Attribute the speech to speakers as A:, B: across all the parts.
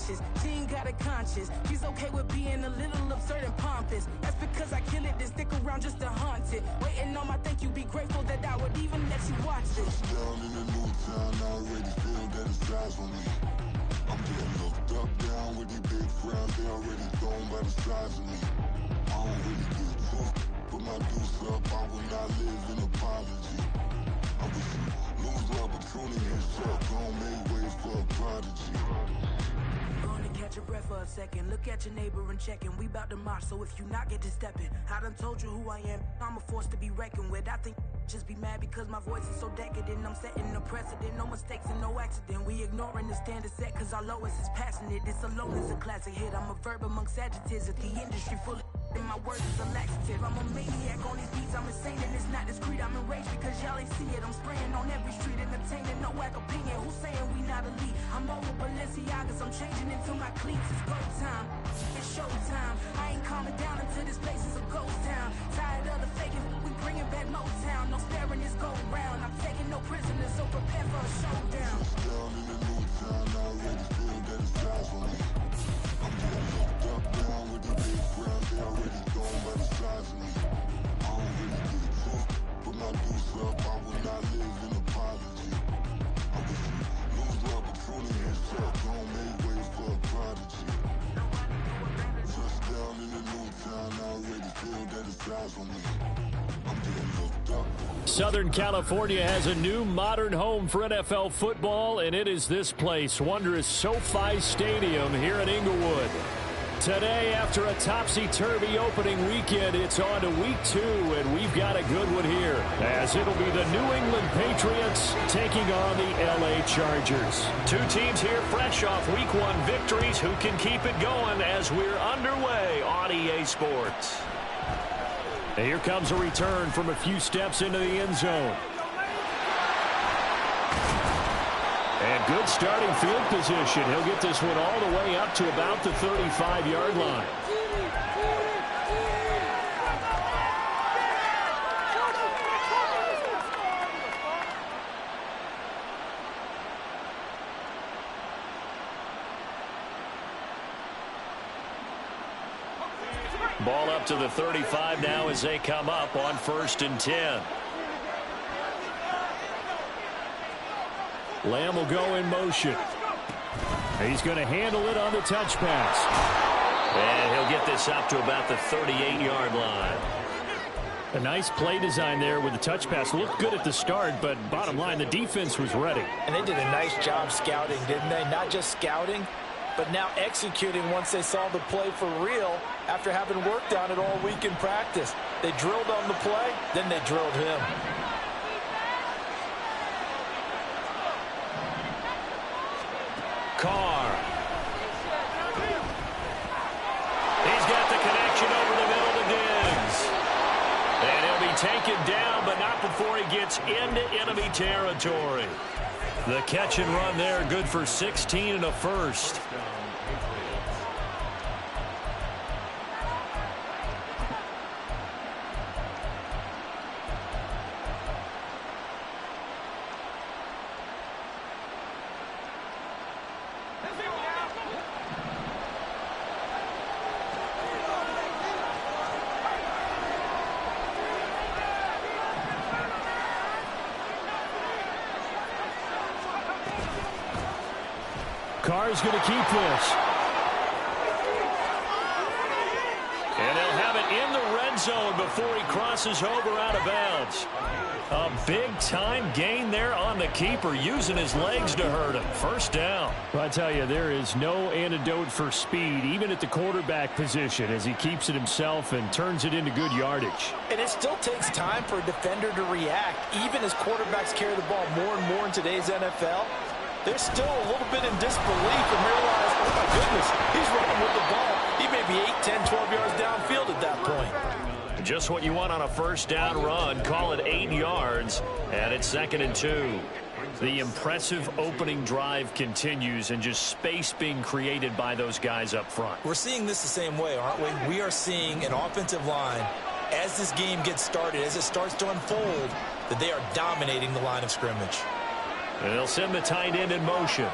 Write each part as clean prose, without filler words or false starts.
A: conscious. She ain't got a conscience. She's okay with being a little absurd and pompous. That's because I kill it, then stick around just to haunt it. Waiting on my thank you, be grateful that I would even let you watch this.
B: Down in the new town, I already feel that it's eyes on me. I'm getting looked up, down with these big frowns. They already thrown by the size of me. I don't really give a fuck. Put my deuce up, I will not live in apology. I wish you lose the opportunity and shut. Gon' make way for a prodigy.
A: Gonna catch your breath for a second. Look at your neighbor and checking. We bout to march, so if you not get to stepping. I done told you who I am. I'm a force to be reckoned with. I think just be mad because my voice is so decadent. I'm setting a precedent. No mistakes and no accident. We ignoring the standard set cause our lowest is passing it. This alone is a classic hit. I'm a verb amongst adjectives. If the industry full of and my words is a laxative. I'm a maniac on these beats. I'm insane and it's not discreet. I'm enraged because y'all ain't see it. I'm spraying on every street, entertaining no whack opinion. Who's saying we not elite? I'm over Balenciagas. I'm changing into my cleats. It's go time. It's show time. I ain't calming down until this place is a ghost town. Tired of the faking. We bringing back Motown. No sparing this go round. I'm taking no prisoners, so prepare for a showdown.
B: Down in the new town, I already feel that it's eyes on me. I'm getting looked up, down with these big frowns. They already thrown by the size of me. I don't really give a fuck. Put my deuce up, I will not live in apology. I wish you lose the opportunity and shut. Gon' make way for a prodigy. Touchdown in the new town, I already feel that it's eyes on me. I'm getting looked up.
C: Southern California has a new modern home for NFL football, and it is this place, wondrous SoFi Stadium here in Inglewood. Today, after a topsy-turvy opening weekend, it's on to week 2, and we've got a good one here, as it'll be the New England Patriots taking on the LA Chargers. Two teams here fresh off week 1 victories who can keep it going as we're underway on EA Sports. And here comes a return from a few steps into the end zone. And good starting field position. He'll get this one all the way up to about the 35-yard line. Ball up to the 35 now as they come up on 1st and 10. Lamb will go in motion. He's going to handle it on the touch pass. And he'll get this up to about the 38-yard line. A nice play design there with the touch pass. Looked good at the start, but bottom line, the defense was ready.
D: And they did a nice job scouting, didn't they? Not just scouting, but now executing once they saw the play for real after having worked on it all week in practice. They drilled on the play, then they drilled him.
C: Carr. He's got the connection over the middle to Diggs. And he'll be taken down, but not before he gets into enemy territory. The catch and run there, good for 16 and a first. Carr's going to keep this. And they'll have it in the red zone before he crosses over out of bounds. A big-time gain there on the keeper, using his legs to hurt him. First down. Well, I tell you, there is no antidote for speed, even at the quarterback position, as he keeps it himself and turns it into good yardage.
D: And it still takes time for a defender to react, even as quarterbacks carry the ball more and more in today's NFL. They're still a little bit in disbelief and realize, oh my goodness, he's running with the ball. He may be 8, 10, 12 yards downfield at that point.
C: Just what you want on a first down run. Call it 8 yards, and it's 2nd and 2. The impressive opening drive continues, and just space being created by those guys up front.
D: We're seeing this the same way, aren't we? We are seeing an offensive line, as this game gets started, as it starts to unfold, that they are dominating the line of scrimmage.
C: And they'll send the tight end in motion.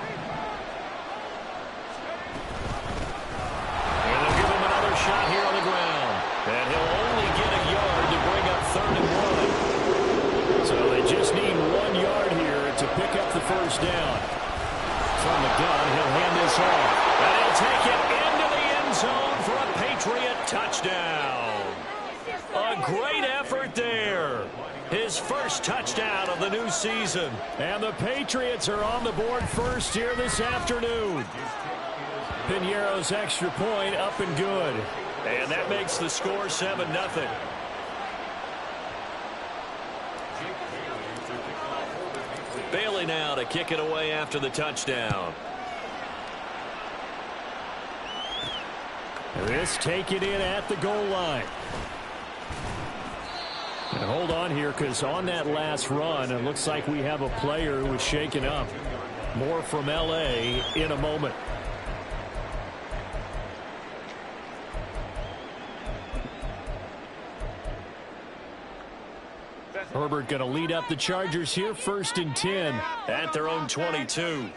C: the first down. From the gun, he'll hand this off. And he'll take it into the end zone for a Patriot touchdown. A great effort there. His first touchdown of the new season. And the Patriots are on the board first here this afternoon. Piñeiro's extra point up and good. And that makes the score 7-0. Bailey now to kick it away after the touchdown. This taken in at the goal line. And hold on here, because on that last run, it looks like we have a player who was shaken up. More from L.A. in a moment. Herbert going to lead up the Chargers here, 1st and 10 at their own 22.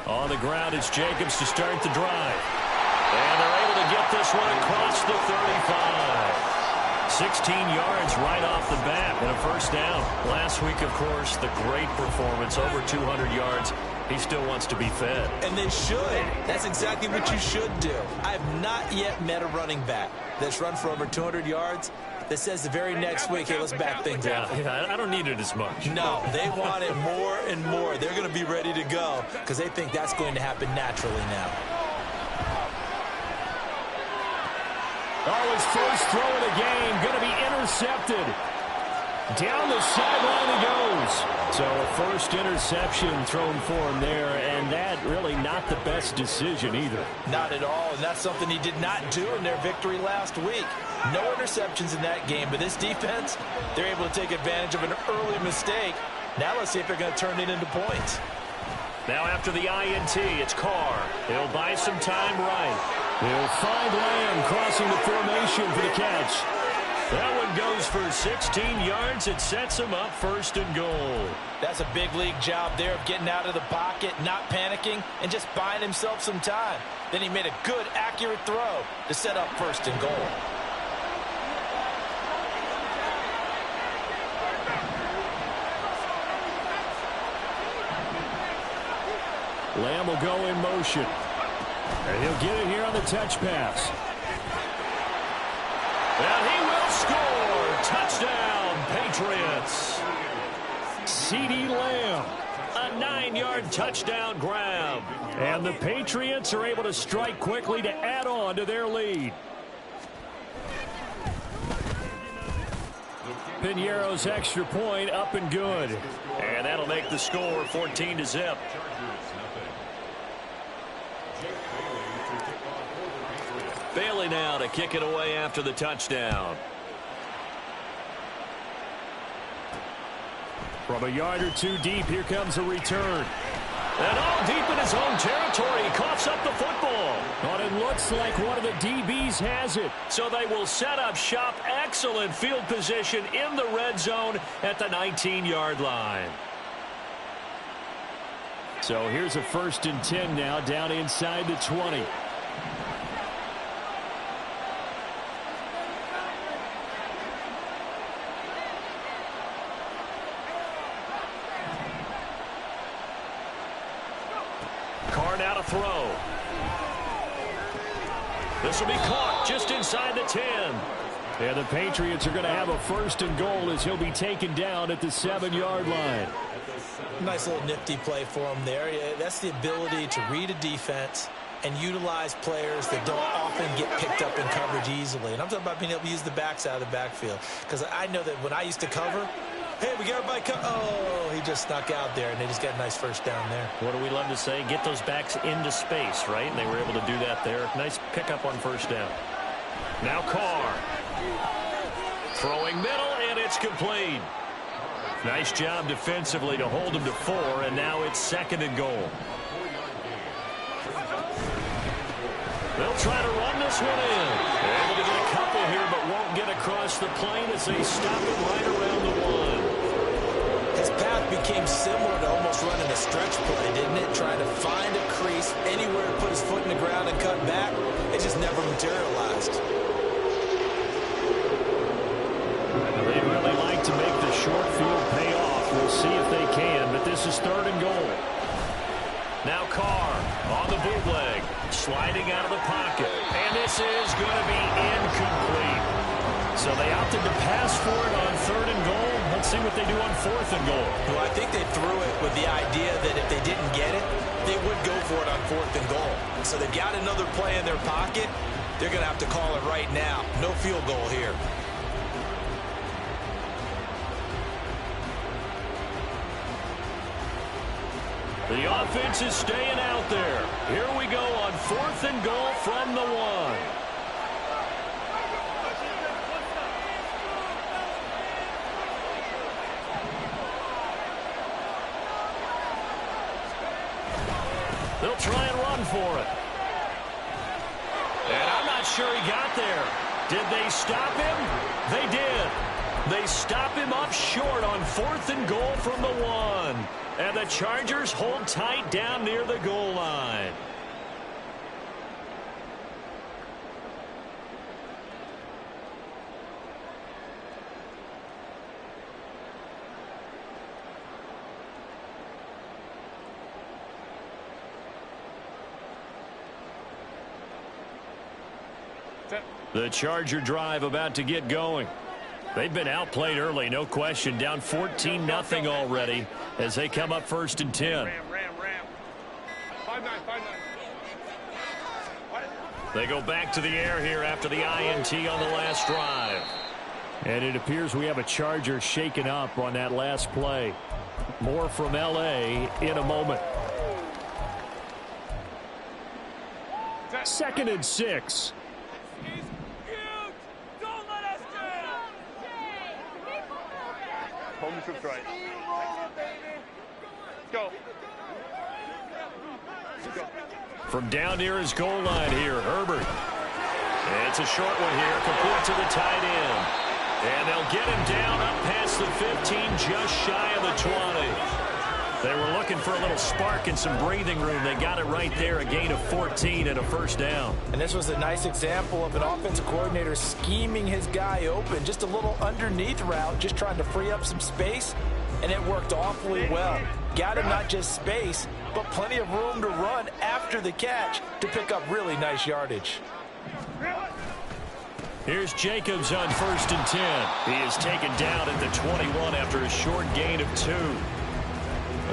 C: On the ground, it's Jacobs to start the drive. And they're able to get this one across the 35. 16 yards right off the bat and a first down. Last week, of course, the great performance, over 200 yards. He still wants to be fed.
D: And they should. That's exactly what you should do. I have not yet met a running back that's run for over 200 yards that says the very next week, hey, let's back things up.
C: Yeah, I don't need it as much.
D: No, they want it more and more. They're going to be ready to go because they think that's going to happen naturally now.
C: Oh, his first throw of the game going to be intercepted. Down the sideline he goes. So a first interception thrown for him there, and that really not the best decision either.
D: Not at all, and that's something he did not do in their victory last week. No interceptions in that game, but this defense, they're able to take advantage of an early mistake. Now let's see if they're going to turn it into points.
C: Now after the INT, it's Carr. He'll buy some time right. He'll find Lamb crossing the formation for the catch. That one goes for 16 yards. It sets him up 1st and goal.
D: That's a big league job there of getting out of the pocket, not panicking, and just buying himself some time. Then he made a good, accurate throw to set up 1st and goal.
C: Lamb will go in motion. And he'll get it here on the touch pass. And he will score. Touchdown, Patriots. CeeDee Lamb, a 9-yard touchdown grab. And the Patriots are able to strike quickly to add on to their lead. Piñeiro's extra point up and good. And that'll make the score 14-0. Bailey now to kick it away after the touchdown. From a yard or two deep, here comes a return. And all deep in his own territory, he coughs up the football. But it looks like one of the DBs has it. So they will set up shop. Excellent field position in the red zone at the 19-yard line. So here's a 1st and 10 now, down inside the 20. Carr now to throw. This will be caught just inside the 10. And the Patriots are going to have a 1st and goal as he'll be taken down at the 7-yard line.
D: Nice little nifty play for him there. Yeah, that's the ability to read a defense and utilize players that don't often get picked up in coverage easily. And I'm talking about being able to use the backs out of the backfield. Because I know that when I used to cover, hey, we got everybody oh, he just snuck out there, and they just got a nice first down there.
C: What do we love to say? Get those backs into space, right? And they were able to do that there. Nice pickup on 1st down. Now Carr. Throwing middle, and it's complete. Nice job defensively to hold him to 4, and now it's 2nd and goal. They'll try to run this one in. They're able to get a couple here, but won't get across the plane as they stop him right around the 1.
D: His path became similar to almost running a stretch play, didn't it? Trying to find a crease, anywhere to put his foot in the ground and cut back. It just never materialized.
C: They'd really like to make the Now Carr on the bootleg, sliding out of the pocket. And this is going to be incomplete. So they opted to pass for it on 3rd and goal. Let's see what they do on 4th and goal.
D: Well, I think they threw it with the idea that if they didn't get it, they would go for it on 4th and goal. So they've got another play in their pocket. They're going to have to call it right now. No field goal here.
C: The offense is staying out there. Here we go on 4th and goal from the 1. They'll try and run for it. And I'm not sure he got there. Did they stop him? They did. They stop him up short on 4th and goal from the 1. And the Chargers hold tight down near the goal line. The Charger drive about to get going. They've been outplayed early, no question. Down 14-0 already as they come up 1st and 10.
E: Ram. 5-9.
C: They go back to the air here after the INT on the last drive. And it appears we have a Charger shaken up on that last play. More from L.A. in a moment. 2nd and 6.
E: Home troops right. Go.
C: From down near his goal line here, Herbert. And it's a short one here, complete to the tight end. And they'll get him down up past the 15, just shy of the 20. They were looking for a little spark and some breathing room. They got it right there, a gain of 14 and a 1st down.
D: And this was a nice example of an offensive coordinator scheming his guy open. Just a little underneath route, just trying to free up some space, and it worked awfully well. Got him not just space, but plenty of room to run after the catch to pick up really nice yardage.
C: Here's Jacobs on 1st and 10. He is taken down at the 21 after a short gain of 2.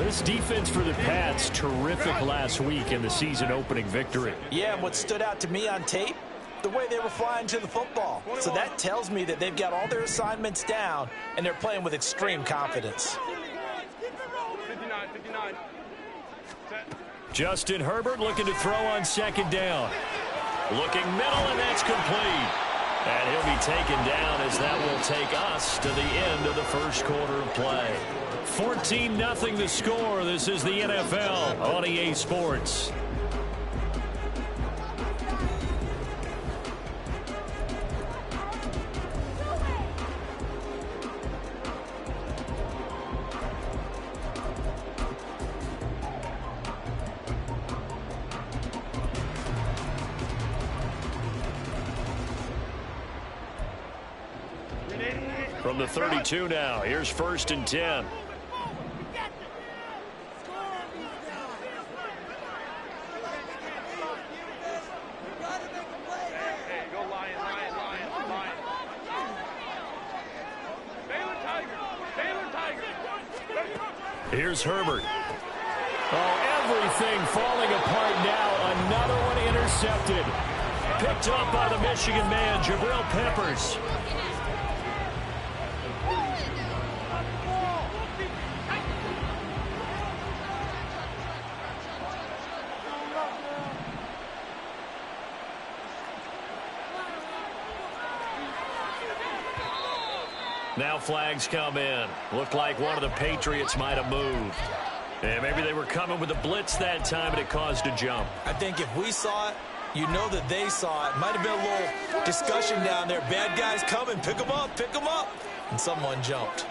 C: This defense for the Pats, terrific last week in the season-opening victory.
D: Yeah, and what stood out to me on tape, the way they were flying to the football. So that tells me that they've got all their assignments down, and they're playing with extreme confidence.
E: 59.
C: Justin Herbert looking to throw on 2nd down. Looking middle, and that's complete. And he'll be taken down as that will take us to the end of the 1st quarter of play. 14-0 the score. This is the NFL on EA Sports. From the 32 now, here's 1st and 10. Here's Herbert. Oh, everything falling apart now. Another one intercepted. Picked up by the Michigan man, Jabril Peppers. Now flags come in. Looked like one of the Patriots might have moved. And maybe they were coming with a blitz that time and it caused a jump.
D: I think if we saw it, you know that they saw it. Might have been a little discussion down there. Bad guys coming. Pick them up. Pick them up. And someone jumped.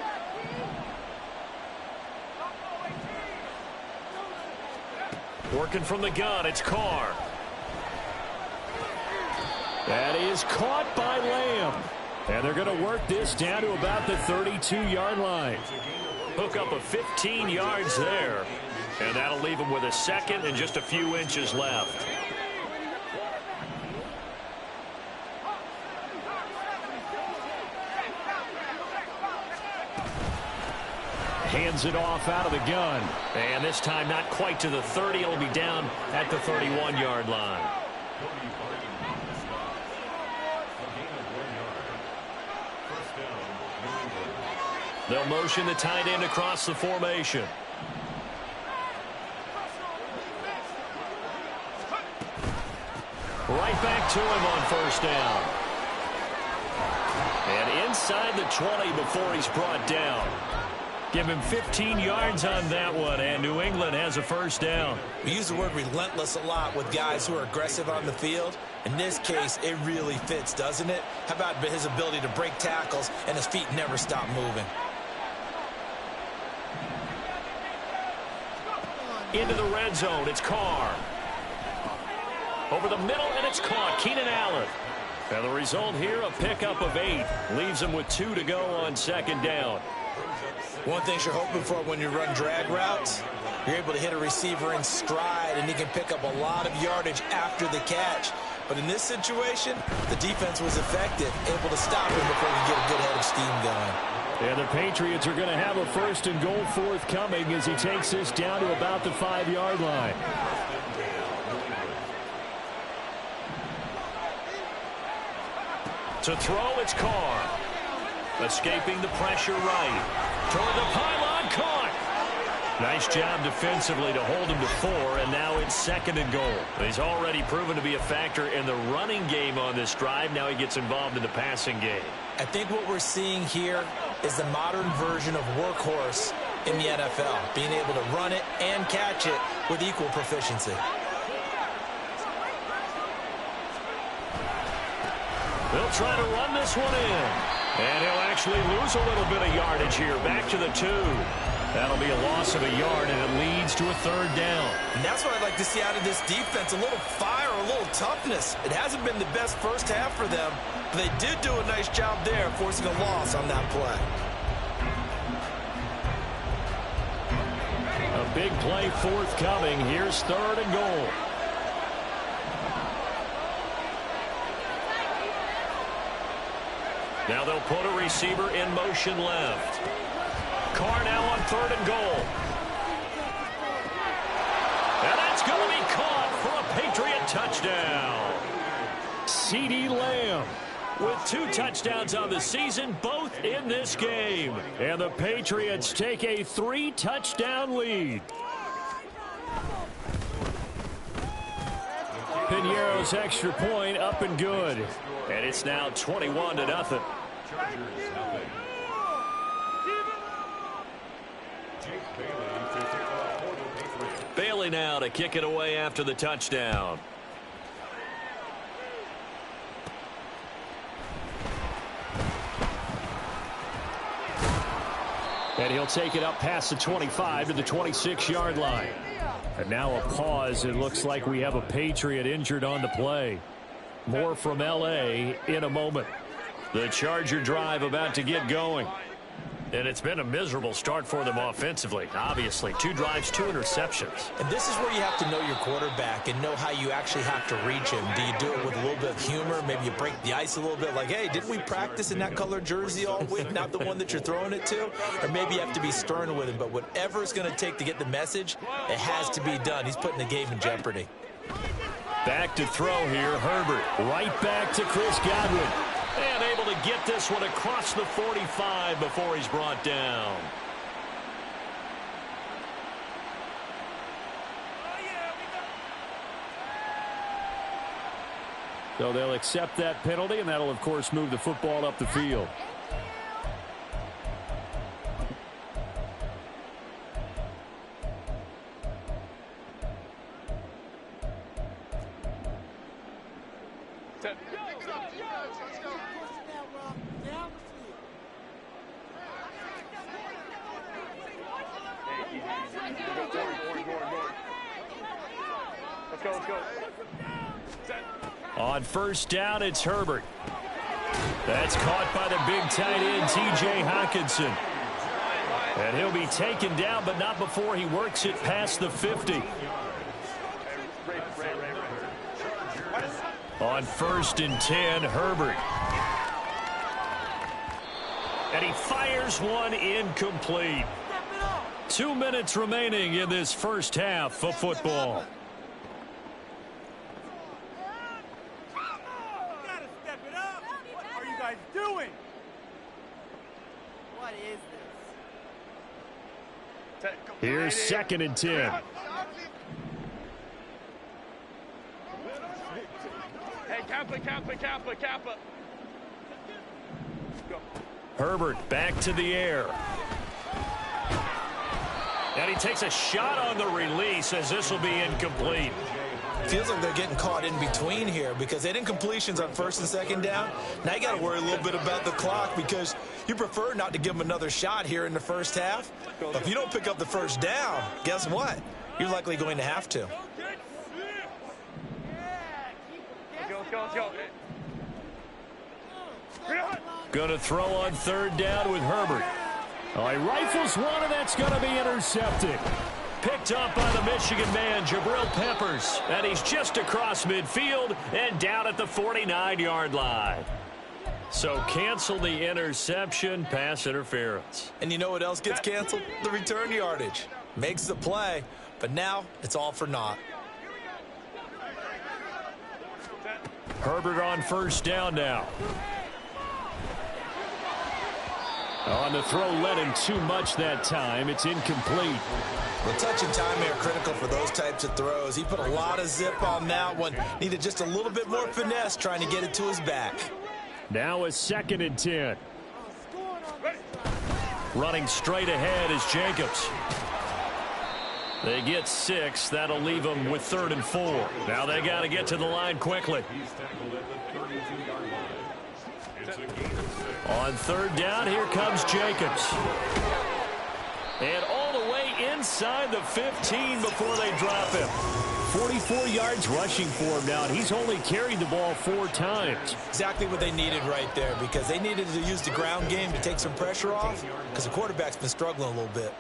C: Working from the gun, it's Carr. That is caught by Lamb. And they're going to work this down to about the 32-yard line.
D: Hook up of 15 yards there.
C: And that'll leave them with a second and just a few inches left. Hands it off out of the gun. And this time not quite to the 30. It'll be down at the 31-yard line. They'll motion the tight end across the formation. Right back to him on first down. And inside the 20 before he's brought down. Give him 15 yards on that one, and New England has a first down.
D: We use the word relentless a lot with guys who are aggressive on the field. In this case, it really fits, doesn't it? How about his ability to break tackles and his feet never stop moving?
C: Into the red zone, it's Carr. Over the middle, and it's caught. Keenan Allen. And the result here, a pickup of 8. Leaves him with 2 to go on second down.
D: One thing you're hoping for when you run drag routes, you're able to hit a receiver in stride, and he can pick up a lot of yardage after the catch. But in this situation, the defense was effective, able to stop him before he could get a good head of steam going.
C: And the Patriots are going to have a first and goal forthcoming as he takes this down to about the 5-yard line. To throw, it's Carr. Escaping the pressure right. Toward the pylon, caught. Nice job defensively to hold him to 4, and now it's second and goal. He's already proven to be a factor in the running game on this drive. Now he gets involved in the passing game.
D: I think what we're seeing here is the modern version of workhorse in the NFL, being able to run it and catch it with equal proficiency.
C: They'll try to run this one in. And he'll actually lose a little bit of yardage here. Back to the 2. That'll be a loss of a yard, and it leads to a third down.
D: And that's what I'd like to see out of this defense, a little fire, a little toughness. It hasn't been the best first half for them, but they did do a nice job there, forcing a loss on that play.
C: A big play forthcoming. Here's third and goal. Now they'll put a receiver in motion left. Carr now on third and goal. And that's going to be caught for a Patriot touchdown. CeeDee Lamb with 2 touchdowns on the season, both in this game. And the Patriots take a 3-touchdown lead. Piñeiro's extra point up and good. And it's now 21-0. Bailey now to kick it away after the touchdown. And he'll take it up past the 25 to the 26-yard line. And now a pause. It looks like we have a Patriot injured on the play. More from L.A. in a moment. The Charger drive about to get going. And it's been a miserable start for them offensively. Obviously, 2 drives, 2 interceptions.
D: And this is where you have to know your quarterback and know how you actually have to reach him. Do you do it with a little bit of humor? Maybe you break the ice a little bit like, hey, didn't we practice in that color jersey all week, not the one that you're throwing it to? Or maybe you have to be stern with him. But whatever it's going to take to get the message, it has to be done. He's putting the game in jeopardy.
C: Back to throw here, Herbert. Right back to Chris Godwin. And able to get this one across the 45 before he's brought down. So they'll accept that penalty, and that'll, of course, move the football up the field. On first down, it's Herbert. That's caught by the big tight end, T.J. Hawkinson. And he'll be taken down, but not before he works it past the 50. On 1st and 10, Herbert. And he fires one incomplete. 2 minutes remaining in this first half of football.
E: Doing? What is this?
C: Here's 2nd and 10.
E: Hey, Kappa. Go.
C: Herbert back to the air. And he takes a shot on the release as this will be incomplete.
D: Feels like they're getting caught in between here because they didn't completions on 1st and 2nd down. Now you got to worry a little bit about the clock because you prefer not to give them another shot here in the first half. But if you don't pick up the first down, guess what? You're likely going to have to.
E: Let's go.
C: Going to throw on 3rd down with Herbert. Oh, he rifles one, and that's going to be intercepted. Picked up by the Michigan man, Jabril Peppers. And he's just across midfield and down at the 49-yard line. So cancel the interception, pass interference.
D: And you know what else gets canceled? The return yardage. Makes the play, but now it's all for naught.
C: Herbert on 1st down now. On the throw, led him too much that time. It's incomplete.
D: Well, touch and time are critical for those types of throws. He put a lot of zip on that one. Needed just a little bit more finesse trying to get it to his back.
C: Now a 2nd and 10. Running straight ahead is Jacobs. They get 6. That'll leave them with 3rd and 4. Now they got to get to the line quickly. On 3rd down, here comes Jacobs. And all the way inside the 15 before they drop him. 44 yards rushing for him now, and he's only carried the ball 4 times.
D: Exactly what they needed right there because they needed to use the ground game to take some pressure off because the quarterback's been struggling a little bit.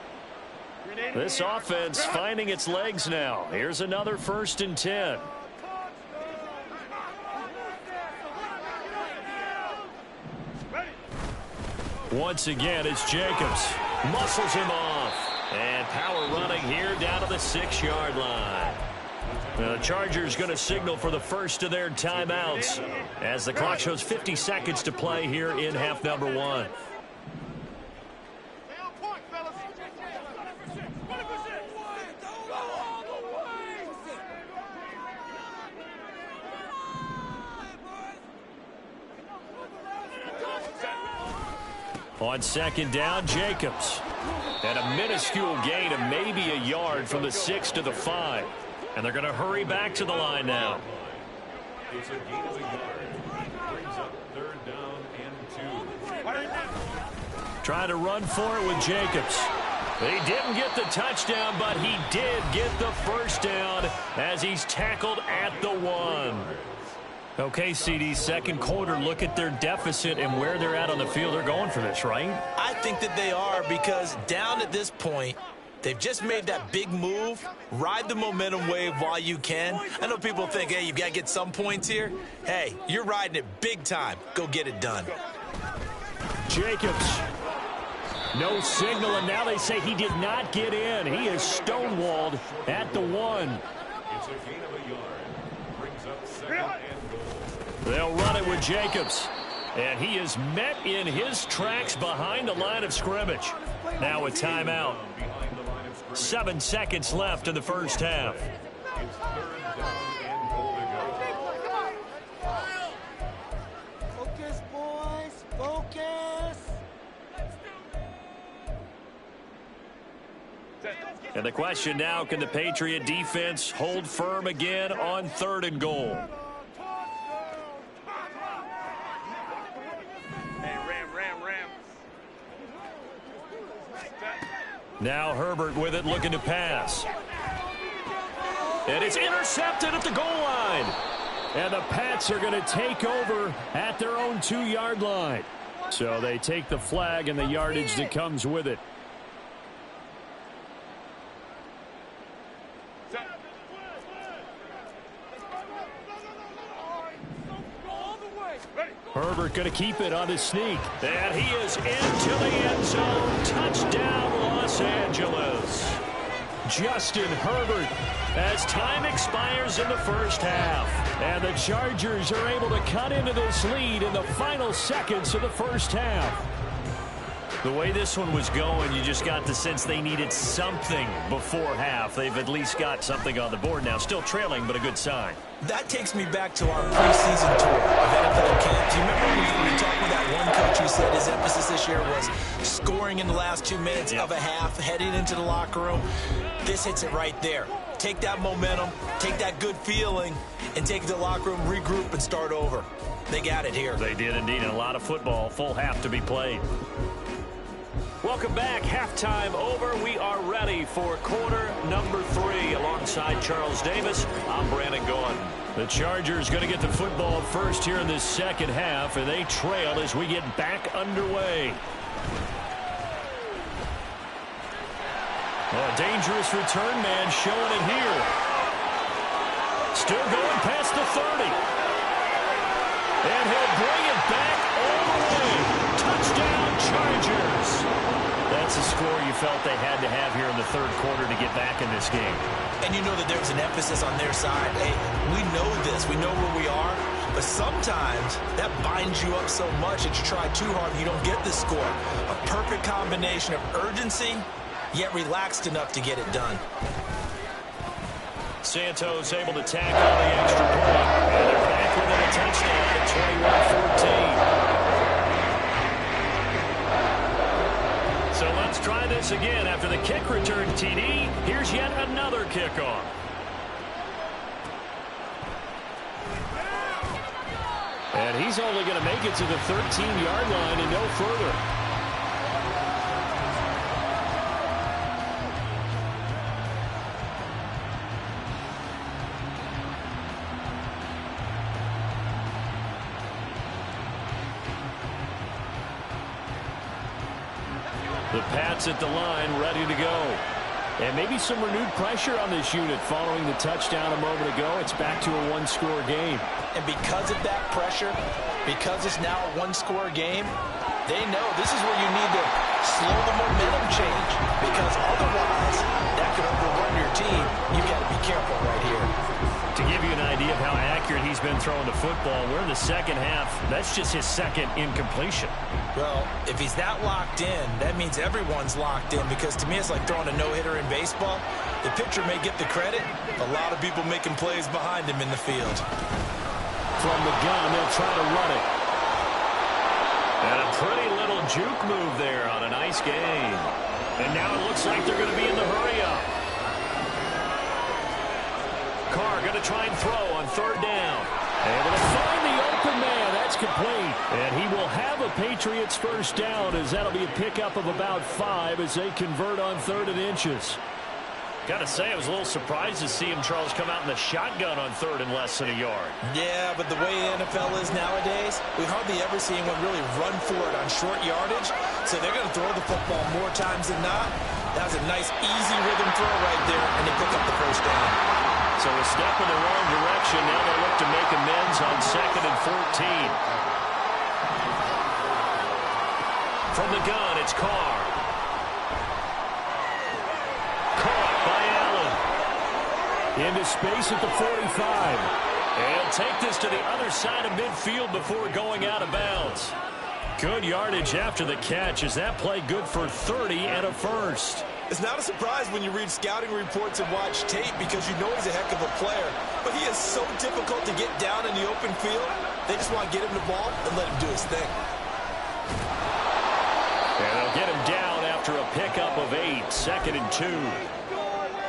C: This offense finding its legs now. Here's another 1st and 10. Once again, it's Jacobs. Muscles him off. And power running here down to the 6-yard line. The Chargers going to signal for the first of their timeouts as the clock shows 50 seconds to play here in half number 1. On 2nd down, Jacobs. And a minuscule gain of maybe a yard from the 6 to the 5. And they're going to hurry back to the line now.
F: It's a gain of a yard. Brings up 3rd down and 2.
C: Trying to run for it with Jacobs. He didn't get the touchdown, but he did get the first down as he's tackled at the 1. Okay, CD, 2nd quarter, look at their deficit and where they're at on the field. They're going for this, right?
D: I think that they are because down at this point, they've just made that big move. Ride the momentum wave while you can. I know people think, hey, you've got to get some points here. Hey, you're riding it big time. Go get it done.
C: Jacobs. No signal, and now they say he did not get in. He is stonewalled at the 1.
F: It's a gain of a yard. Brings up 2nd and goal.
C: They'll run it with Jacobs. And he is met in his tracks behind the line of scrimmage. Now a timeout. 7 seconds left in the first half.
F: It's 3rd down and goal to go.
G: Focus, boys. Focus.
C: And the question now, can the Patriot defense hold firm again on 3rd and goal?
E: Ram.
C: Now Herbert with it, looking to pass. And it's intercepted at the goal line. And the Pats are going to take over at their own 2-yard line. So they take the flag and the yardage that comes with it. Herbert going to keep it on his sneak. And he is into the end zone. Touchdown, Los Angeles. Justin Herbert as time expires in the first half. And the Chargers are able to cut into this lead in the final seconds of the first half.
H: The way this one was going, you just got the sense they needed something before half. They've at least got something on the board now. Still trailing, but a good sign.
D: That takes me back to our preseason tour of NFL camp. Do you remember we talked with that one coach who said his emphasis this year was scoring in the last 2 minutes of a half, heading into the locker room? This hits it right there. Take that momentum, take that good feeling, and take it to the locker room, regroup, and start over. They got it here.
H: They did indeed. And a lot of football, full half to be played.
C: Welcome back. Halftime over. We are ready for quarter number 3. Alongside Charles Davis, I'm Brandon Gaudin. The Chargers going to get the football first here in this second half, and they trail as we get back underway. A dangerous return man showing it here. Still going past the 30. And he'll bring it back all the way. Touchdown, Chargers. That's a score you felt they had to have here in the third quarter to get back in this game.
D: And you know that there was an emphasis on their side. Hey, we know this. We know where we are. But sometimes that binds you up so much that you try too hard and you don't get the score. A perfect combination of urgency, yet relaxed enough to get it done.
C: Santos able to tackle the extra point. And they're back within a touchdown at 21-14. So let's try this again. After the kick return TD, here's yet another kickoff. And he's only going to make it to the 13-yard line and no further. The Pats at the line, ready to go. And maybe some renewed pressure on this unit following the touchdown a moment ago. It's back to a one-score game.
D: And because of that pressure, because it's now a one-score game, they know this is where you need to slow the momentum change. Because otherwise, that could overrun your team. You've got to be careful right here.
C: To give you an idea of how accurate he's been throwing the football, we're in the second half. That's just his second incompletion.
D: Well, if he's that locked in, that means everyone's locked in, because to me it's like throwing a no-hitter in baseball. The pitcher may get the credit, a lot of people making plays behind him in the field.
C: From the gun, they'll try to run it. And a pretty little juke move there on a nice gain. And now it looks like they're going to be in the hurry-up. Carr going to try and throw on third down. Able to find the open man. That's complete. And he will have a Patriots first down, as that'll be a pickup of about 5 as they convert on 3rd and inches.
H: Got to say, I was a little surprised to see him, Charles, come out in the shotgun on 3rd and less than a yard.
D: Yeah, but the way the NFL is nowadays, we hardly ever see anyone really run for it on short yardage. So they're going to throw the football more times than not. That was a nice, easy rhythm throw right there, and they pick up the first down.
C: So a step in the wrong direction. Now they look to make amends on 2nd and 14. From the gun, it's Carr. Caught by Allen. Into space at the 45. And take this to the other side of midfield before going out of bounds. Good yardage after the catch. Is that play good for 30 and a first?
D: It's not a surprise when you read scouting reports and watch tape, because you know he's a heck of a player. But he is so difficult to get down in the open field. They just want to get him the ball and let him do his thing.
C: And they'll get him down after a pickup of 8, 2nd and 2.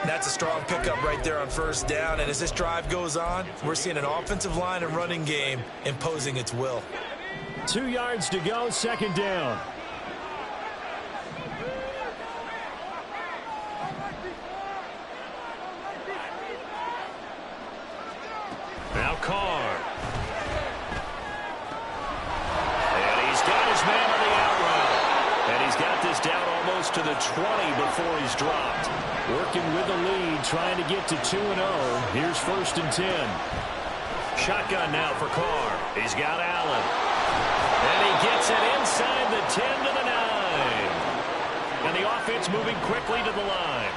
D: That's a strong pickup right there on first down. And as this drive goes on, we're seeing an offensive line and running game imposing its will.
C: 2 yards to go, 2nd down. Now Carr.
H: got this down almost to the 20 before he's dropped.
C: Working with the lead, trying to get to 2-0. Here's 1st and 10.
H: Shotgun now for Carr. He's got Allen. And he gets it inside the 10 to the 9. And the offense moving quickly to the line.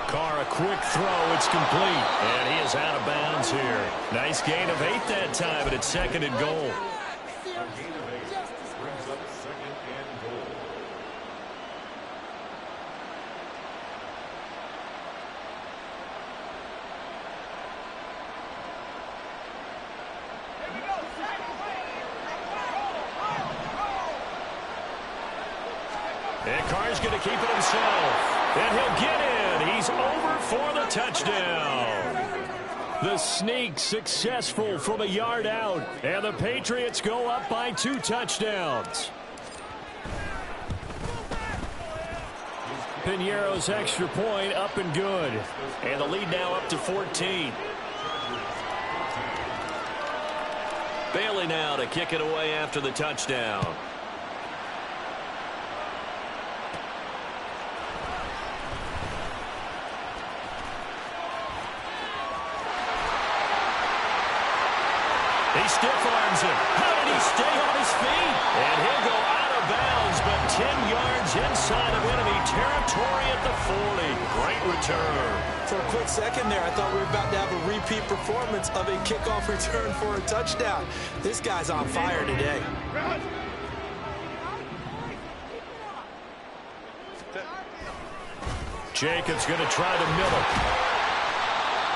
C: Carr, a quick throw. It's complete.
H: And he is out of bounds here. Nice gain of 8 that time, but it's 2nd and goal.
C: And Carr's going to keep it himself. And he'll get in. He's over for the touchdown. The sneak successful from a yard out. And the Patriots go up by 2 touchdowns. Piñeiro's extra point up and good.
H: And the lead now up to 14. Bailey now to kick it away after the touchdown. He stiff arms him. How did he stay on his feet? And he'll go out of bounds, but 10 yards inside of enemy territory at the 40. Great return.
D: For a quick second there, I thought we were about to have a repeat performance of a kickoff return for a touchdown. This guy's on fire today.
C: Jacobs going to try to mill it.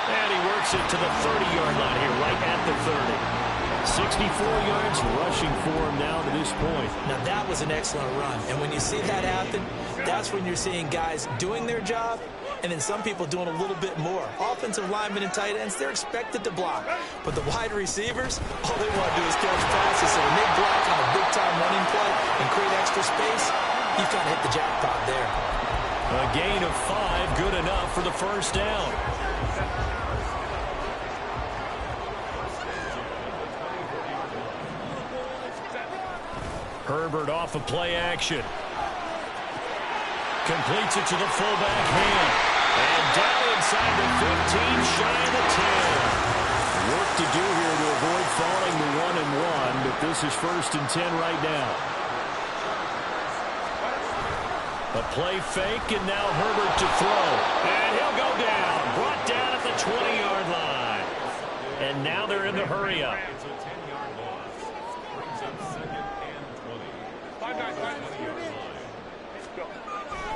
C: And he works it to the 30-yard line here, right at the 30. 64 yards rushing for him now to this point.
D: Now that was an excellent run. And when you see that happen, that's when you're seeing guys doing their job and then some people doing a little bit more. Offensive linemen and tight ends, they're expected to block. But the wide receivers, all they want to do is catch passes. So when they block on a big-time running play and create extra space, you've kind of hit the jackpot there.
C: A gain of 5, good enough for the first down. Herbert off of play action. Completes it to the fullback hand. And down inside the 15, shy of the 10. Work to do here to avoid falling to 1-1, but this is 1st and 10 right now. A play fake, and now Herbert to throw. And he'll go down. Brought down at the 20-yard line. And now they're in the hurry-up.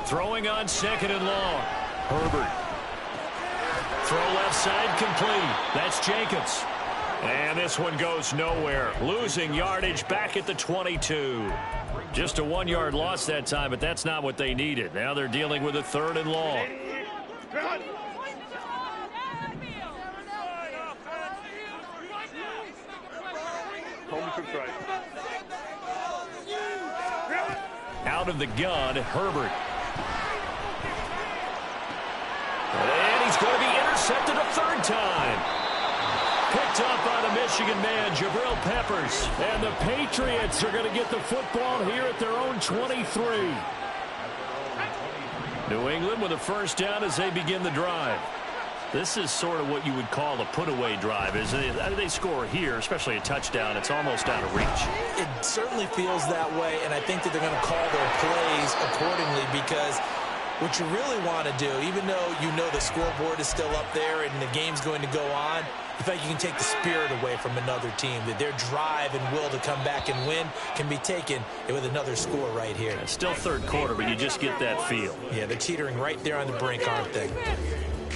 C: Throwing on 2nd and long. Herbert. Throw left side complete. That's Jacobs. And this one goes nowhere. Losing yardage back at the 22. Just a 1-yard loss that time, but that's not what they needed. Now they're dealing with a 3rd and long. Out of the gun, Herbert. And he's going to be intercepted a 3rd time. Picked up by the Michigan man, Jabril Peppers. And the Patriots are going to get the football here at their own 23. New England with a first down as they begin the drive. This is sort of what you would call a put-away drive, isn't it? They score here, especially a touchdown. It's almost out of reach.
D: It certainly feels that way, and I think that they're going to call their plays accordingly because what you really want to do, even though you know the scoreboard is still up there and the game's going to go on, you think you can take the spirit away from another team, that their drive and will to come back and win can be taken with another score right here.
H: It's still 3rd quarter, but you just get that feel.
D: Yeah, they're teetering right there on the brink, aren't they?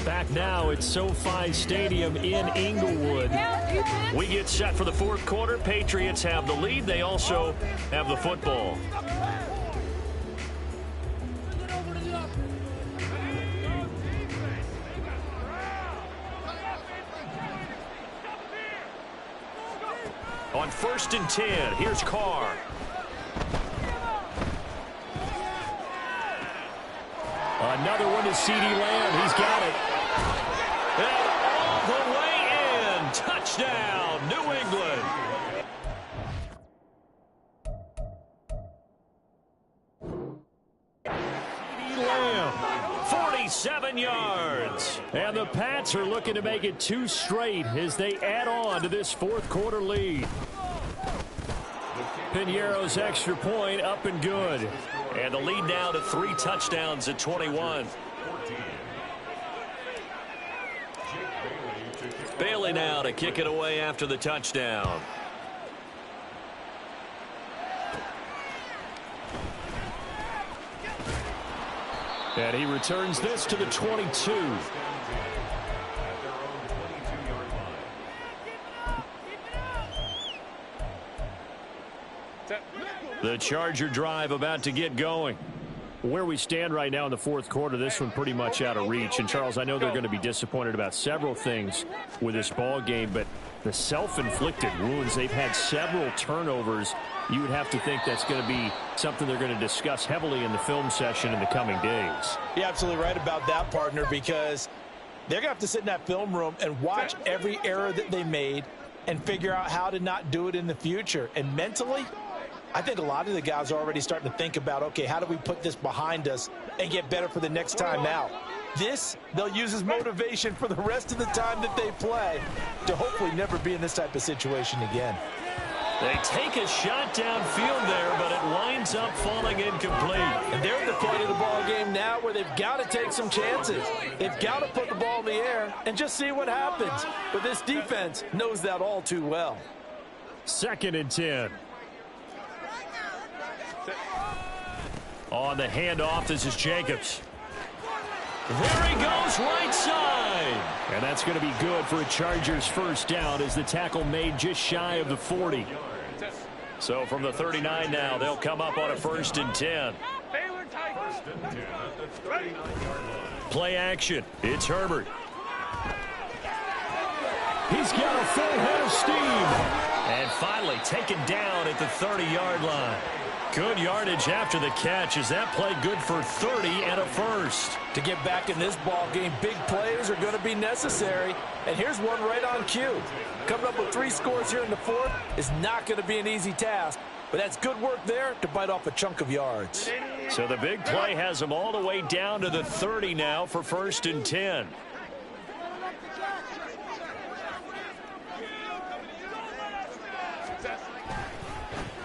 C: Back now at SoFi Stadium in Inglewood.
H: We get set for the 4th quarter. Patriots have the lead. They also have the football. On 1st and 10, here's Carr.
C: Another one to CeeDee Lamb. He's got it.
H: And all the way in. Touchdown, New England. 37 yards.
C: And the Pats are looking to make it 2 straight as they add on to this fourth quarter lead. Piñeiro's extra point up and good.
H: And the lead now to 3 touchdowns at 21. Bailey now to kick it away after the touchdown.
C: And he returns this to the 22. The Charger drive about to get going. Where we stand right now in the fourth quarter, this one pretty much out of reach. And, Charles, I know they're going to be disappointed about several things with this ball game, but the self-inflicted wounds, they've had several turnovers. You would have to think that's going to be something they're going to discuss heavily in the film session in the coming days.
D: You're absolutely right about that, partner, because they're going to have to sit in that film room and watch every error that they made and figure out how to not do it in the future. And mentally, I think a lot of the guys are already starting to think about, okay, how do we put this behind us and get better for the next time out? This, they'll use as motivation for the rest of the time that they play to hopefully never be in this type of situation again.
H: They take a shot downfield there, but it winds up falling incomplete.
D: And they're at the point of the ball game now where they've got to take some chances. They've got to put the ball in the air and just see what happens. But this defense knows that all too well.
C: 2nd and 10. On the handoff, this is Jacobs.
H: There he goes, right side.
C: And that's going to be good for a Chargers first down as the tackle made just shy of the 40.
H: So from the 39 now, they'll come up on a 1st and 10. Play action. It's Herbert.
C: He's got a full head of steam.
H: And finally taken down at the 30-yard line. Good yardage after the catch as that play good for 30 and a first.
D: To get back in this ball game, big plays are going to be necessary. And here's one right on cue. Coming up with 3 scores here in the fourth is not going to be an easy task. But that's good work there to bite off a chunk of yards.
H: So the big play has them all the way down to the 30 now for 1st and 10.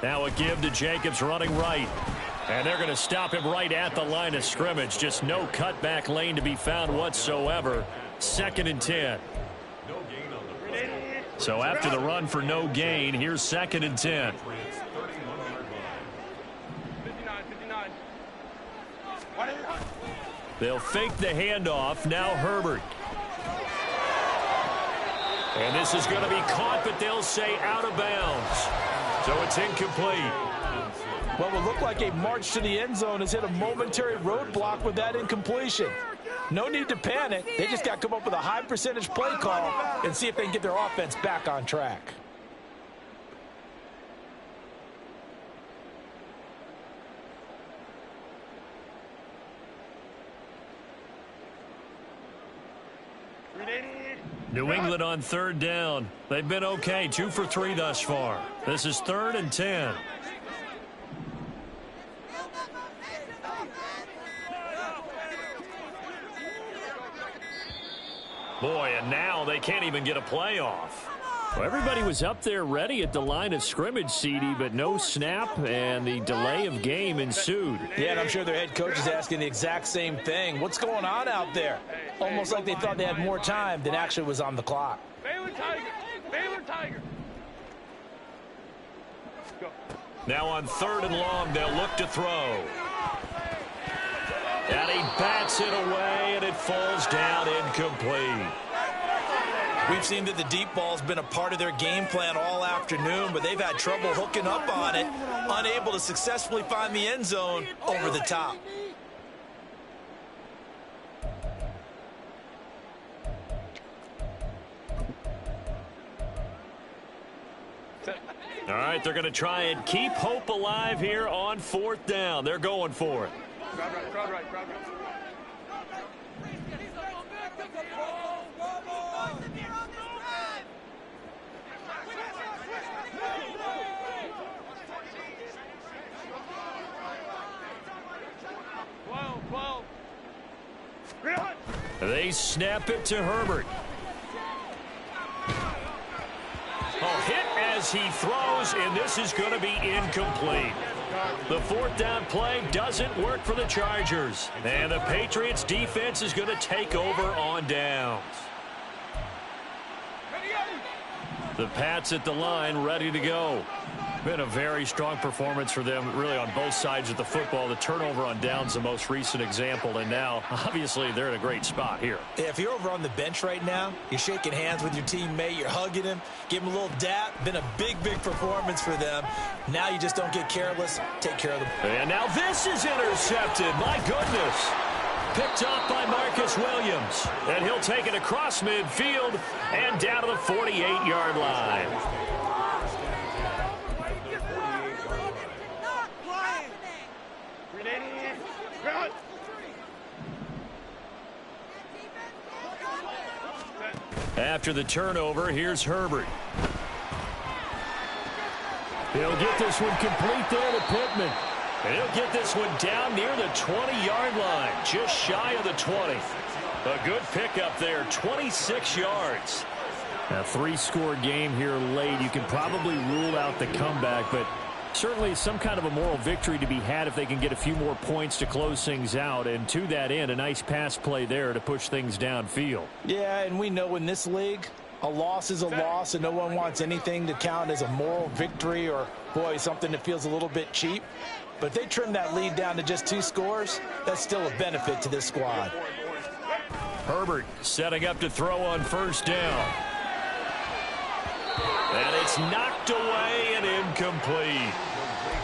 C: Now a give to Jacobs running right. And they're going to stop him right at the line of scrimmage. Just no cutback lane to be found whatsoever. 2nd and 10. So after the run for no gain, here's 2nd and 10.
E: 59.
C: They'll fake the handoff. Now Herbert.
H: And this is going to be caught, but they'll say out of bounds. So it's incomplete.
D: What will look like a march to the end zone has hit a momentary roadblock with that incompletion. No need to panic. They just got to come up with a high percentage play call and see if they can get their offense back on track.
C: New England on 3rd down. They've been okay. 2 for 3 thus far. This is 3rd and 10. Boy, and now they can't even get a play off. Well, everybody was up there ready at the line of scrimmage, CD, but no snap, and the delay of game ensued.
D: Yeah, and I'm sure their head coach is asking the exact same thing. What's going on out there? Almost like they thought they had more time than actually was on the clock.
E: Baylor Tiger. Baylor Tiger. Go.
H: Now on 3rd and long, they'll look to throw. And he bats it away, and it falls down incomplete.
D: We've seen that the deep ball's been a part of their game plan all afternoon, but they've had trouble hooking up on it, unable to successfully find the end zone over the top.
C: All right, they're going to try and keep hope alive here on 4th down. They're going for it.
E: Crowd right.
C: They snap it to Herbert. Oh, hit as he throws, and this is going to be incomplete. The fourth down play doesn't work for the Chargers. And the Patriots defense is going to take over on downs. The Pats at the line, ready to go. Been a very strong performance for them, really, on both sides of the football. The turnover on downs, the most recent example, and now, obviously, they're in a great spot here.
D: Yeah, if you're over on the bench right now, you're shaking hands with your teammate, you're hugging him, give him a little dap. Been a big, big performance for them. Now you just don't get careless. Take care of them.
C: And now this is intercepted. My goodness. Picked off by Marcus Williams. And he'll take it across midfield and down to the 48-yard line. After the turnover, here's Herbert. He'll get this one complete there to Pittman. And he'll get this one down near the 20-yard line, just shy of the 20. A good pickup there, 26 yards. A three-score game here late. You can probably rule out the comeback, but certainly some kind of a moral victory to be had if they can get a few more points to close things out. And to that end, a nice pass play there to push things downfield.
D: Yeah, and we know in this league, a loss is a loss, and no one wants anything to count as a moral victory or, boy, something that feels a little bit cheap. But if they trim that lead down to just 2 scores, that's still a benefit to this squad.
C: Herbert setting up to throw on first down. And it's knocked away and incomplete.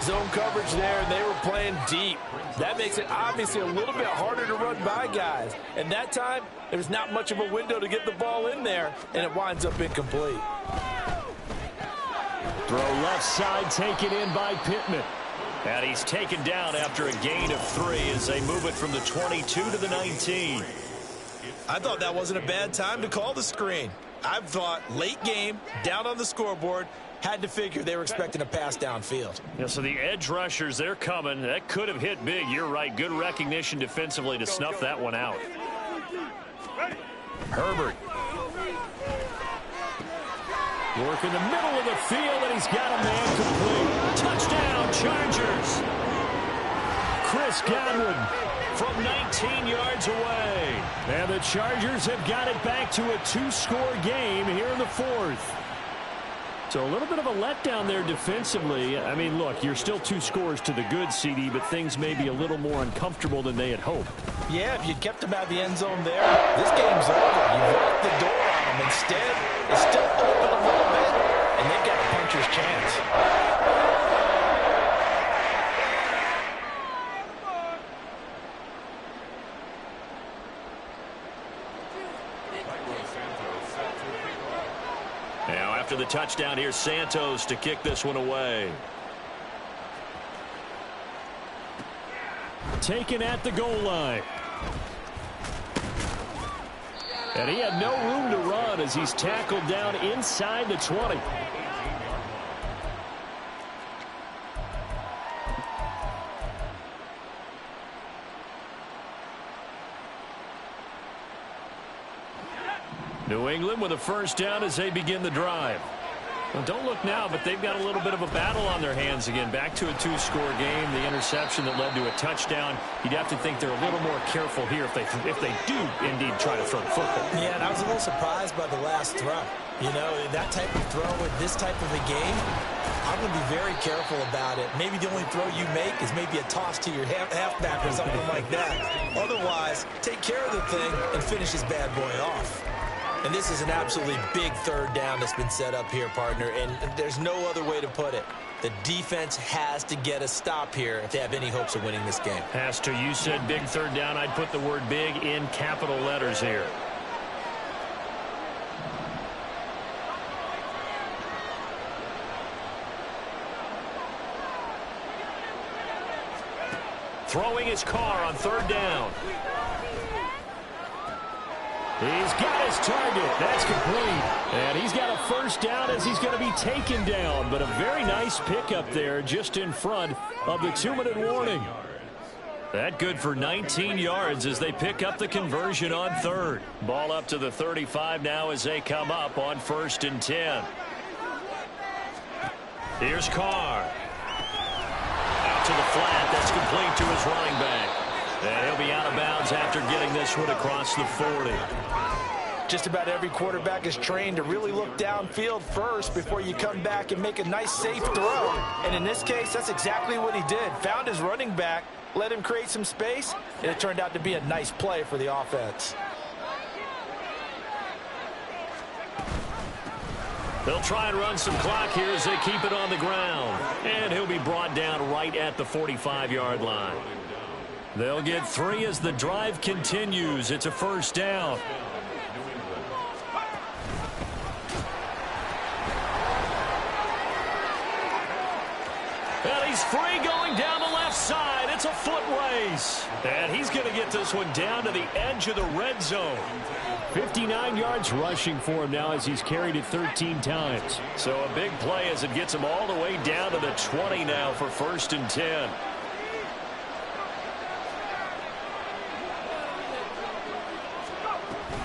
D: Zone coverage there, and they were playing deep. That makes it obviously a little bit harder to run by guys. And that time, there's not much of a window to get the ball in there, and it winds up incomplete.
C: Throw left side taken in by Pittman. And he's taken down after a gain of 3 as they move it from the 22 to the 19.
D: I thought that wasn't a bad time to call the screen. I thought late game, down on the scoreboard, had to figure they were expecting a pass downfield.
C: Yeah, so the edge rushers, they're coming. That could have hit big. You're right. Good recognition defensively to snuff that one out. Herbert. Work in the middle of the field, and he's got a man complete. Touchdown, Chargers. Chris Godwin from 19 yards away. And the Chargers have got it back to a 2-score game here in the 4th. So a little bit of a letdown there defensively. I mean, look, you're still 2 scores to the good, CD, but things may be a little more uncomfortable than they had hoped.
D: Yeah, if you'd kept them out of the end zone there, this game's over. You've locked the door on them. Instead, it's still open a little bit, and they've got a puncher's chance.
C: Now, after the touchdown, here's Santos to kick this one away. Taken at the goal line. And he had no room to run as he's tackled down inside the 20. New England with a first down as they begin the drive. Well, don't look now, but they've got a little bit of a battle on their hands again. Back to a 2-score game. The interception that led to a touchdown. You'd have to think they're a little more careful here if they do indeed try to throw the football.
D: Yeah, and I was a little surprised by the last throw. You know, that type of throw in this type of a game, I'm going to be very careful about it. Maybe the only throw you make is maybe a toss to your halfback or something like that. Otherwise, take care of the thing and finish this bad boy off. And this is an absolutely big third down that's been set up here, partner, and there's no other way to put it. The defense has to get a stop here if they have any hopes of winning this game.
C: Has to. You said big third down. I'd put the word big in capital letters here. Throwing his car on third down. He's got his target. That's complete. And he's got a first down as he's going to be taken down. But a very nice pickup there just in front of the 2-minute warning. That good for 19 yards as they pick up the conversion on third. Ball up to the 35 now as they come up on 1st and 10. Here's Carr. Out to the flat. That's complete to his running back. And he'll be out of bounds after getting this one across the 40.
D: Just about every quarterback is trained to really look downfield first before you come back and make a nice, safe throw. And in this case, that's exactly what he did. Found his running back, let him create some space, and it turned out to be a nice play for the offense.
C: They'll try and run some clock here as they keep it on the ground. And he'll be brought down right at the 45-yard line. They'll get 3 as the drive continues. It's a 1st down. And he's free going down the left side. It's a foot race. And he's going to get this one down to the edge of the red zone. 59 yards rushing for him now as he's carried it 13 times. So a big play as it gets him all the way down to the 20 now for 1st and 10.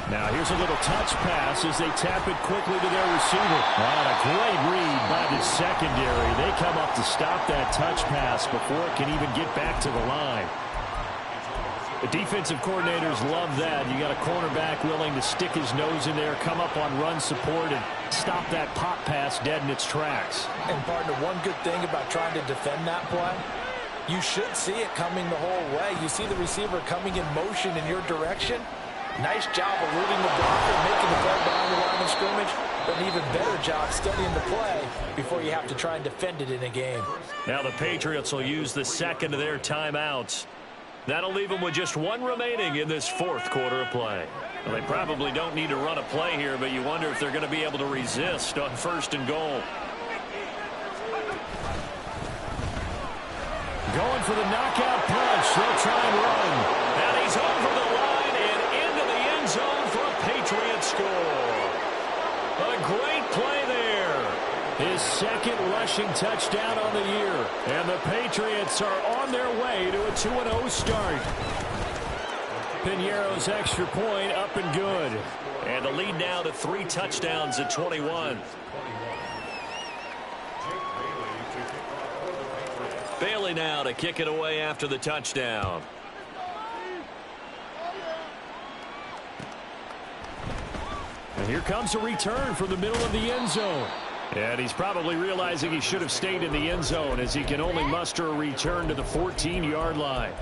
C: Now here's a little touch pass as they tap it quickly to their receiver. And a great read by the secondary. They come up to stop that touch pass before it can even get back to the line. The defensive coordinators love that. You got a cornerback willing to stick his nose in there, come up on run support, and stop that pop pass dead in its tracks.
D: And partner, one good thing about trying to defend that play, you should see it coming the whole way. You see the receiver coming in motion in your direction. Nice job eluding the blocker and making the play behind the line of scrimmage, but an even better job studying the play before you have to try and defend it in a game.
C: Now the Patriots will use the second of their timeouts. That'll leave them with just 1 remaining in this 4th quarter of play. Well, they probably don't need to run a play here, but you wonder if they're going to be able to resist on 1st and goal. Going for the knockout punch. They'll try and run. And he's over the line and into the end zone for a Patriot score. A great play there. His 2nd rushing touchdown on the year. And the Patriots are on their way to a 2-0 start. Piñeiro's extra point up and good. And the lead now to 3 touchdowns at 21. Bailey now to kick it away after the touchdown. And here comes a return from the middle of the end zone. And he's probably realizing he should have stayed in the end zone as he can only muster a return to the 14-yard line.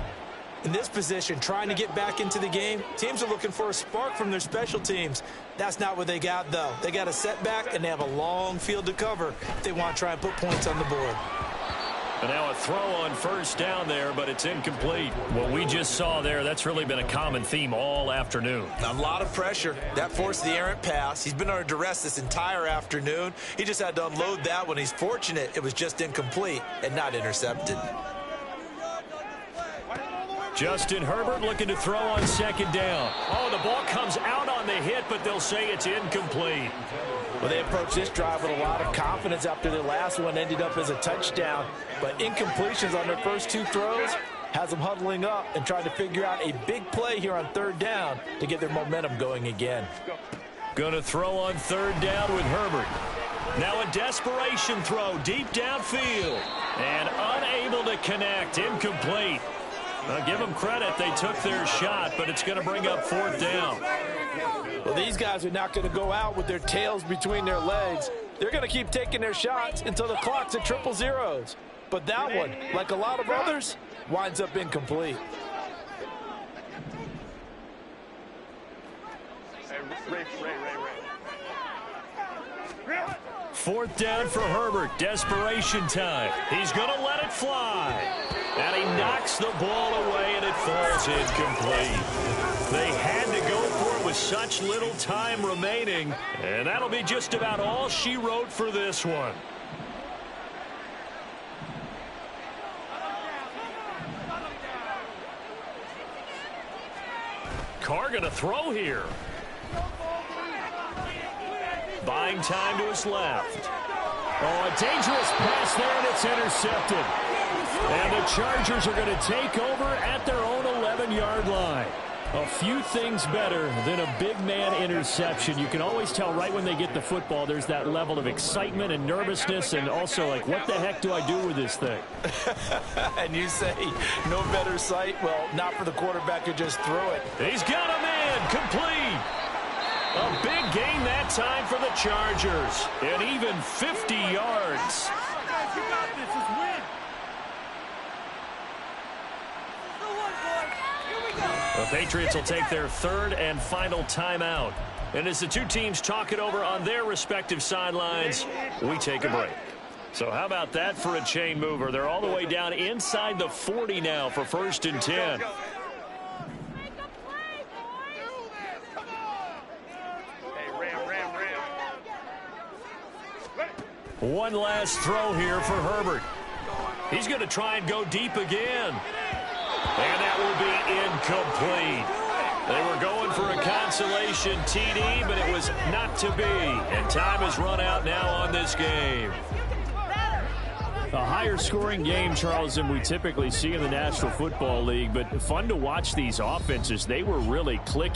D: In this position, trying to get back into the game, teams are looking for a spark from their special teams. That's not what they got, though. They got a setback, and they have a long field to cover if they want to try and put points on the board.
C: And now a throw on 1st down there, but it's incomplete. What we just saw there, that's really been a common theme all afternoon.
D: A lot of pressure. That forced the errant pass. He's been under duress this entire afternoon. He just had to unload that one. He's fortunate it was just incomplete and not intercepted.
C: Justin Herbert looking to throw on 2nd down. Oh, the ball comes out on the hit, but they'll say it's incomplete.
D: Well, they approached this drive with a lot of confidence after their last one ended up as a touchdown. But incompletions on their first 2 throws has them huddling up and trying to figure out a big play here on 3rd down to get their momentum going again.
C: Going to throw on 3rd down with Herbert. Now a desperation throw deep downfield. And unable to connect. Incomplete. Now give them credit. They took their shot, but it's going to bring up 4th down.
D: Well, these guys are not going to go out with their tails between their legs. They're going to keep taking their shots until the clock's at 000. But that one, like a lot of others, winds up incomplete.
C: Fourth down for Herbert. Desperation time. He's going to let it fly. And he knocks the ball away, and it falls incomplete. They had to go for it with such little time remaining. And that'll be just about all she wrote for this one. Carr going to throw here. Buying time to his left. Oh, a dangerous pass there, and it's intercepted. And the Chargers are going to take over at their own 11-yard line. A few things better than a big man interception. You can always tell right when they get the football, there's that level of excitement and nervousness, and also like, what the heck do I do with this thing?
D: And you say, no better sight? Well, not for the quarterback to just throw it.
H: He's got a man complete. A big gain that time for the Chargers. And even 50 yards.
E: You got this. Just win.
H: The Patriots will take their third and final timeout. And as the two teams talk it over on their respective sidelines, we take a break. So how about that for a chain mover? They're all the way down inside the 40 now for 1st and 10. One last throw here for Herbert. He's going to try and go deep again. And that will be incomplete. They were going for a consolation TD, but it was not to be. And time has run out now on this game.
C: A higher scoring game, Charles, than we typically see in the National Football League, but fun to watch these offenses. They were really clicking.